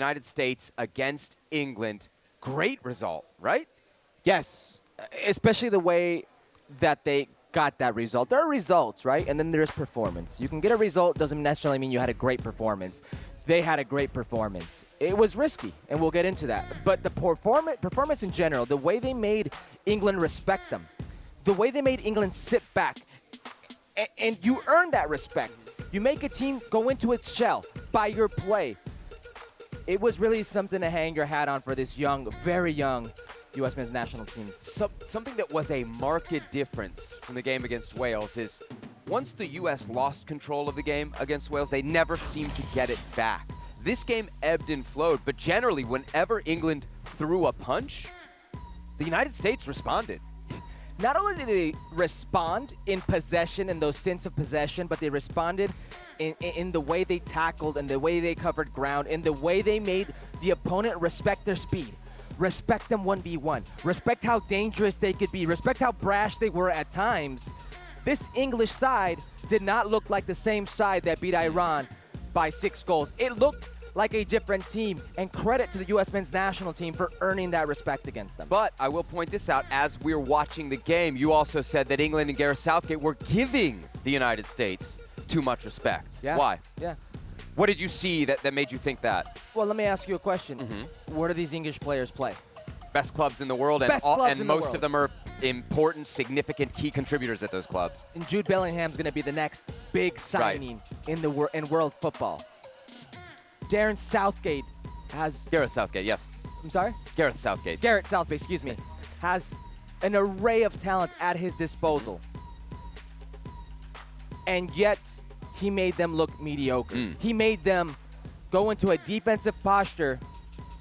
United States against England. Great result, right? Yes, especially the way that they got that result. There are results, right? And then there's performance. You can get a result, doesn't necessarily mean you had a great performance. They had a great performance. It was risky, and we'll get into that. But the performance in general, the way they made England respect them, the way they made England sit back, and you earn that respect. You make a team go into its shell by your play. It was really something to hang your hat on for this young, very young U.S. men's national team. Something that was a marked difference from the game against Wales is once the U.S. lost control of the game against Wales, they never seemed to get it back. This game ebbed and flowed, but generally, whenever England threw a punch, the United States responded. Not only did they respond in possession, in those stints of possession, but they responded in the way they tackled and the way they covered ground, in the way they made the opponent respect their speed. Respect them 1v1. Respect how dangerous they could be. Respect how brash they were at times. This English side did not look like the same side that beat Iran by 6 goals. It looked like a different team, and credit to the U.S. men's national team for earning that respect against them. But I will point this out, as we're watching the game, you also said that England and Gareth Southgate were giving the United States too much respect. Yeah. Why? Yeah. What did you see that made you think that? Well, let me ask you a question. Where do these English players play? Best clubs in the world, Best clubs in the most world. of them are important, significant, key contributors at those clubs. And Jude Bellingham's going to be the next big signing in world football. Darren Southgate has... Gareth Southgate, yes. I'm sorry? Gareth Southgate. Garrett Southgate, excuse me, has an array of talent at his disposal. And yet, he made them look mediocre. He made them go into a defensive posture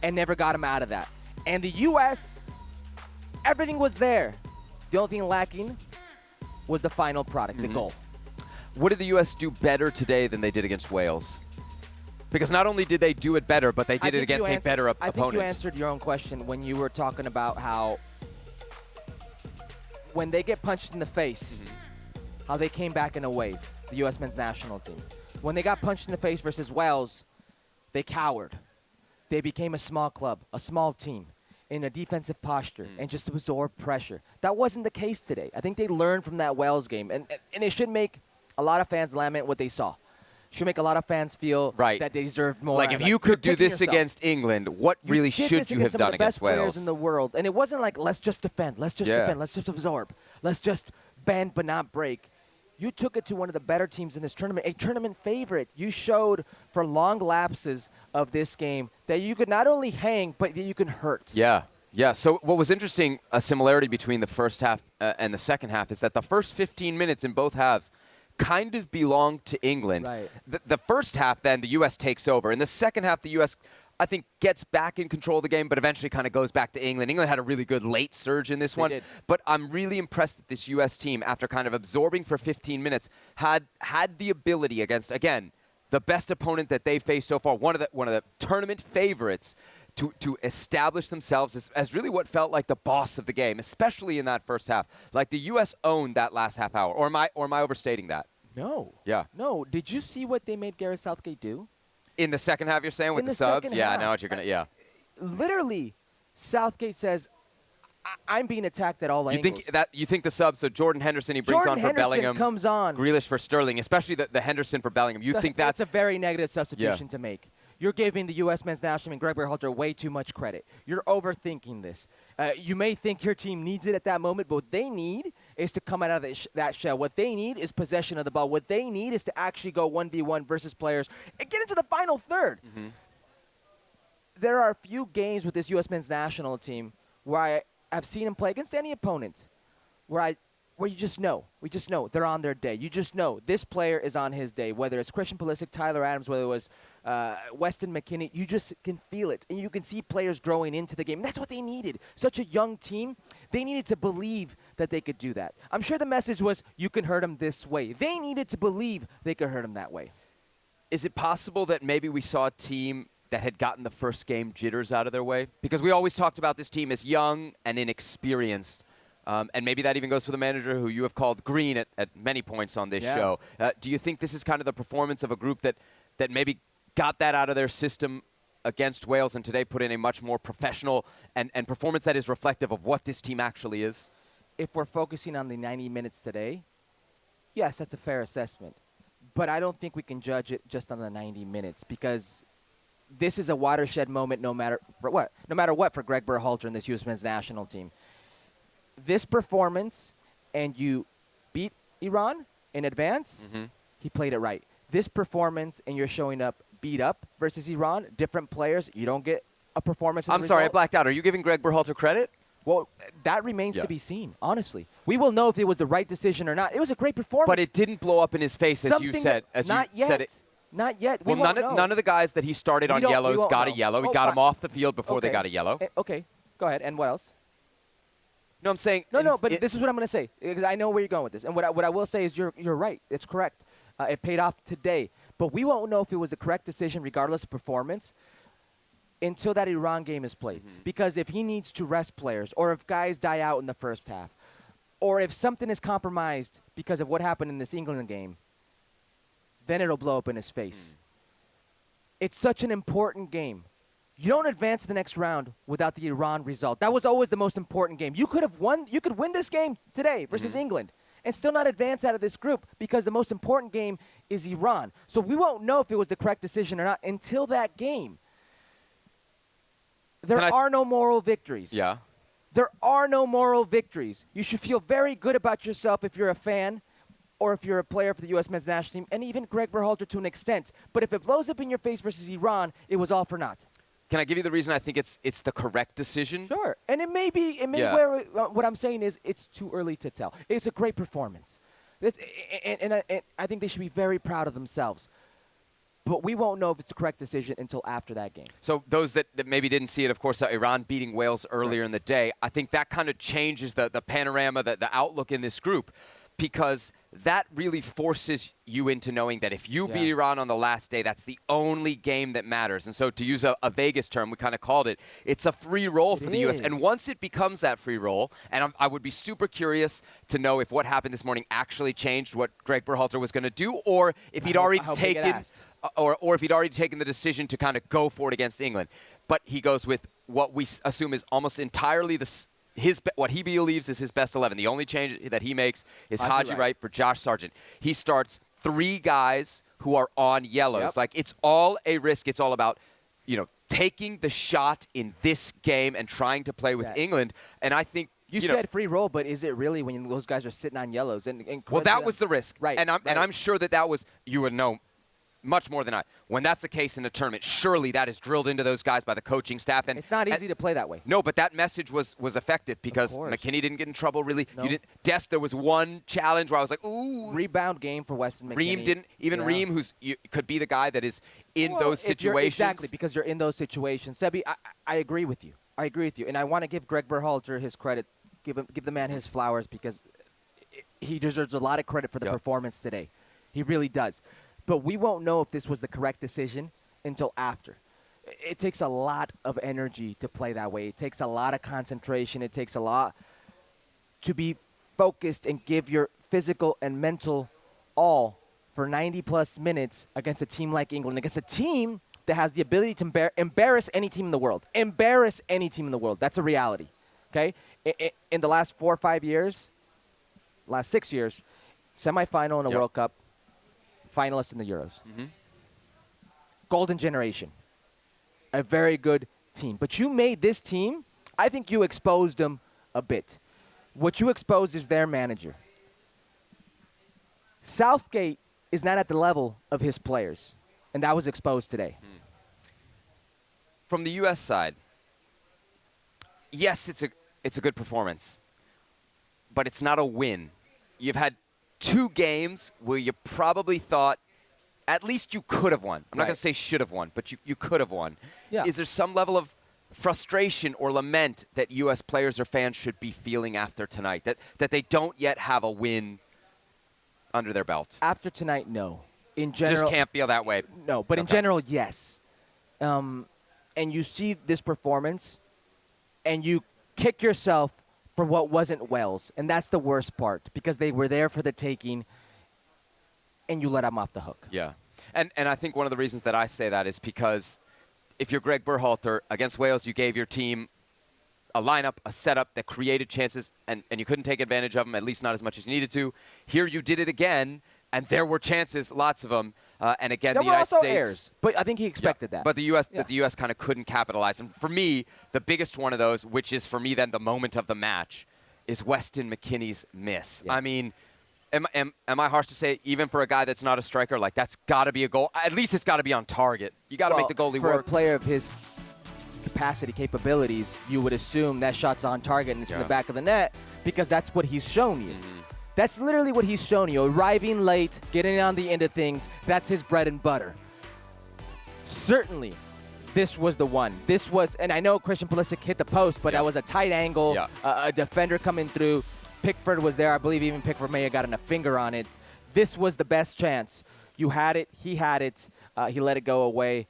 and never got them out of that. And the U.S., everything was there. The only thing lacking was the final product, the goal. What did the U.S. do better today than they did against Wales? Because not only did they do it better, but they did it against a better opponent. I think you answered your own question when you were talking about how when they get punched in the face, how they came back in a wave, the U.S. men's national team. When they got punched in the face versus Wales, they cowered. They became a small club, a small team, in a defensive posture, and just absorbed pressure. That wasn't the case today. I think they learned from that Wales game, and it should make a lot of fans lament what they saw. Should make a lot of fans feel that they deserved more. Like, if you could do this against England, what really should you have done against Wales? Some of the best players in the world, and it wasn't like, let's just defend, let's just defend, let's just absorb, let's just bend but not break. You took it to one of the better teams in this tournament, a tournament favorite. You showed for long lapses of this game that you could not only hang, but that you can hurt. Yeah. Yeah, so what was interesting, a similarity between the first half and the second half, is that the first 15 minutes in both halves kind of belonged to England. Right. The first half, then, the U.S. takes over. In the second half, the U.S., I think, gets back in control of the game, but eventually kind of goes back to England. England had a really good late surge in this one. Did. But I'm really impressed that this U.S. team, after kind of absorbing for 15 minutes, had the ability against, again, the best opponent that they faced so far, one of the tournament favorites, to establish themselves as really what felt like the boss of the game, especially in that first half. Like, the U.S. owned that last half hour. Or am I overstating that? No. Yeah. No. Did you see what they made Gareth Southgate do? In the second half, you're saying, with the subs? Yeah, I know what you're going to, Literally, Southgate says, I'm being attacked at all angles. You think the subs, so Jordan Henderson, he brings on for Bellingham. Comes on. Grealish for Sterling, especially the Henderson for Bellingham. You think that's a very negative substitution to make. You're giving the U.S. men's national team, Greg Berhalter, way too much credit. You're overthinking this. You may think your team needs it at that moment, but what they need is to come out of that shell. What they need is possession of the ball. What they need is to actually go 1v1 versus players and get into the final third. There are a few games with this U.S. men's national team where I've seen them play against any opponent where you just know. We just know they're on their day. You just know this player is on his day, whether it's Christian Pulisic, Tyler Adams, whether it was Weston McKennie. You just can feel it, and you can see players growing into the game. And that's what they needed. Such a young team, they needed to believe that they could do that. I'm sure the message was, you can hurt them this way. They needed to believe they could hurt them that way. Is it possible that maybe we saw a team that had gotten the first game jitters out of their way? Because we always talked about this team as young and inexperienced. And maybe that even goes for the manager, who you have called green at many points on this show. Do you think this is kind of the performance of a group that maybe got that out of their system against Wales and today put in a much more professional and performance that is reflective of what this team actually is? If we're focusing on the 90 minutes today, yes, that's a fair assessment. But I don't think we can judge it just on the 90 minutes because this is a watershed moment no matter what for Greg Berhalter and this U.S. men's national team. This performance, and you beat Iran in advance, he played it right. This performance, and you're showing up beat up versus Iran, different players, you don't get a performance. I'm sorry, I blacked out. Are you giving Greg Berhalter credit? Well, that remains to be seen, honestly. We will know if it was the right decision or not. It was a great performance. But it didn't blow up in his face, as you said. Not yet. Well, none of the guys that he started on yellows got a yellow. He got them off the field before they got a yellow. Okay, go ahead. And what else? No, I'm saying... But this is what I'm going to say, because I know where you're going with this. And what I will say is you're right. It's correct. It paid off today. But we won't know if it was the correct decision, regardless of performance, until that Iran game is played. Because if he needs to rest players, or if guys die out in the first half, or if something is compromised because of what happened in this England game, then it'll blow up in his face. It's such an important game. You don't advance to the next round without the Iran result. That was always the most important game. You could win this game today versus England and still not advance out of this group because the most important game is Iran. So we won't know if it was the correct decision or not until that game. There are no moral victories. Yeah. There are no moral victories. You should feel very good about yourself if you're a fan or if you're a player for the U.S. men's national team, and even Greg Berhalter to an extent. But if it blows up in your face versus Iran, it was all for naught. Can I give you the reason I think it's the correct decision? Sure. And it may be, what I'm saying is it's too early to tell. It's a great performance. And I think they should be very proud of themselves. But we won't know if it's the correct decision until after that game. So those that maybe didn't see it, of course, Iran beating Wales earlier in the day, I think that kind of changes the panorama, the outlook in this group, because that really forces you into knowing that if you beat Iran on the last day, that's the only game that matters. And so to use a Vegas term, we kind of called it, it's a free roll for the U.S. And once it becomes that free roll, and I would be super curious to know if what happened this morning actually changed what Greg Berhalter was going to do, or if he'd already taken... Or if he'd already taken the decision to kind of go for it against England. But he goes with what we assume is almost entirely what he believes is his best 11. The only change that he makes is Haji Wright for Josh Sargent. He starts 3 guys who are on yellows. Yep. Like, it's all a risk. It's all about, taking the shot in this game and trying to play with England. And I think You said free roll, but is it really when those guys are sitting on yellows? Well, that was the risk. Right. And I'm sure that was, you would know much more than I. When that's the case in a tournament, surely that is drilled into those guys by the coaching staff. And it's not easy to play that way. No, but that message was effective because McKinney didn't get in trouble, really. No. There was one challenge where I was like, ooh. Rebound game for Weston McKinney. Ream didn't. Even Ream, could be the guy that is in those situations. Exactly, because you're in those situations. Sebi, I agree with you. And I want to give Greg Berhalter his credit. Give the man his flowers because he deserves a lot of credit for the performance today. He really does. But we won't know if this was the correct decision until after. It takes a lot of energy to play that way. It takes a lot of concentration. It takes a lot to be focused and give your physical and mental all for 90-plus minutes against a team like England, against a team that has the ability to embarrass any team in the world. Embarrass any team in the world. That's a reality. Okay? In the last 4 or 5 years, last 6 years, semifinal in the World Cup, finalists in the Euros. Golden generation. A very good team. But you made this team, I think you exposed them a bit. What you exposed is their manager. Southgate is not at the level of his players, and that was exposed today. From the U.S. side, yes, it's a good performance, but it's not a win. You've had 2 games where you probably thought at least you could have won. I'm not going to say should have won, but you could have won. Yeah. Is there some level of frustration or lament that U.S. players or fans should be feeling after tonight, that they don't yet have a win under their belt? After tonight, no. In general, just can't feel that way. No, but in general, yes. And you see this performance, and you kick yourself for what wasn't Wales, and that's the worst part because they were there for the taking, and you let them off the hook. Yeah, and I think one of the reasons that I say that is because if you're Greg Berhalter, against Wales, you gave your team a lineup, a setup that created chances, and you couldn't take advantage of them, at least not as much as you needed to. Here you did it again, and there were chances, lots of them. And again, there the were United also States. Errors, but I think he expected that. But the U.S. kind of couldn't capitalize. And for me, the biggest one of those, which is for me then the moment of the match, is Weston McKennie's miss. Yeah. I mean, am I harsh to say, even for a guy that's not a striker, like that's got to be a goal? At least it's got to be on target. You got to make the goalie for work. For a player of his capabilities, you would assume that shot's on target and it's in the back of the net because that's what he's shown you. That's literally what he's shown you. Arriving late, getting on the end of things, that's his bread and butter. Certainly, this was the one. This was, and I know Christian Pulisic hit the post, but that was a tight angle, a defender coming through. Pickford was there. I believe even Pickford may have gotten a finger on it. This was the best chance. You had it. He had it. He let it go away.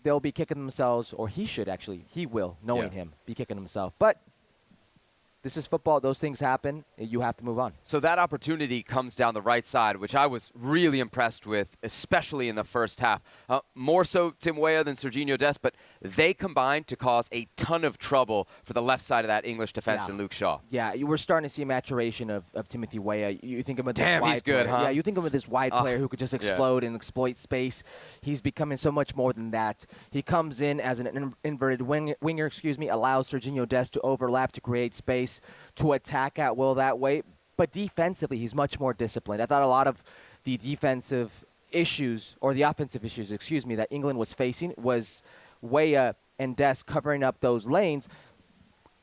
They'll be kicking themselves, or he should actually. He will, knowing him, be kicking himself. But this is football. Those things happen. You have to move on. So that opportunity comes down the right side, which I was really impressed with, especially in the first half. More so Tim Weah than Serginho Dest, but they combined to cause a ton of trouble for the left side of that English defense and Luke Shaw. Yeah, you were starting to see a maturation of Timothy Weah. You think of him as this wide he's good, player. huh? Yeah, you think of him as this wide player who could just explode and exploit space. He's becoming so much more than that. He comes in as an inverted winger, allows Serginho Dest to overlap to create space, to attack at will that way. But defensively, he's much more disciplined. I thought a lot of the defensive issues, or the offensive issues, that England was facing was Weah and Dest covering up those lanes.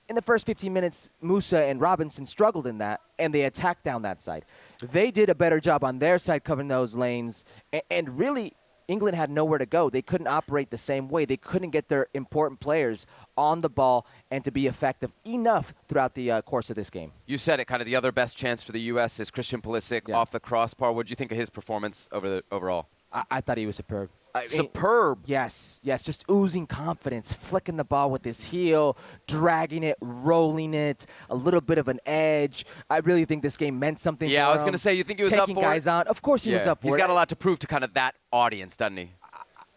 In the first 15 minutes, Musa and Robinson struggled in that, and they attacked down that side. They did a better job on their side covering those lanes, and really, England had nowhere to go. They couldn't operate the same way. They couldn't get their important players on the ball and to be effective enough throughout the course of this game. You said it, kind of the other best chance for the U.S. is Christian Pulisic off the crossbar. What did you think of his performance overall? I thought he was superb. Superb. Yes, just oozing confidence, flicking the ball with his heel, dragging it, rolling it, a little bit of an edge. I really think this game meant something for him. Yeah, I was going to say, you think he was up for it? Taking guys on. Of course he was up for it. He's got a lot to prove to kind of that audience, doesn't he?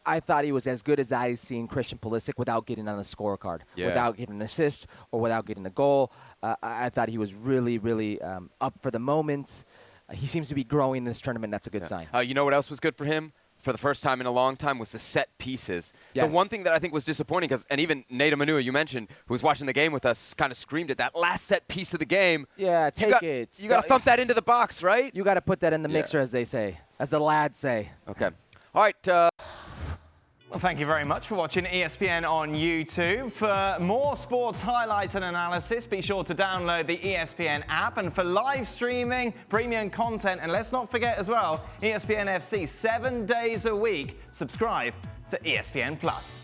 I thought he was as good as I've seen Christian Pulisic without getting on the scorecard, without getting an assist or without getting a goal. I thought he was really, really up for the moment. He seems to be growing in this tournament. That's a good sign. You know what else was good for him? For the first time in a long time was the set pieces. Yes. The one thing that I think was disappointing, and even Nato Manua, you mentioned, who was watching the game with us, kind of screamed at that last set piece of the game. Yeah, take it. You got to thump that into the box, right? You got to put that in the mixer, as they say, as the lads say. Okay. All right. Well, thank you very much for watching ESPN on YouTube. For more sports highlights and analysis, be sure to download the ESPN app. And for live streaming, premium content, and let's not forget as well, ESPN FC 7 days a week. Subscribe to ESPN Plus.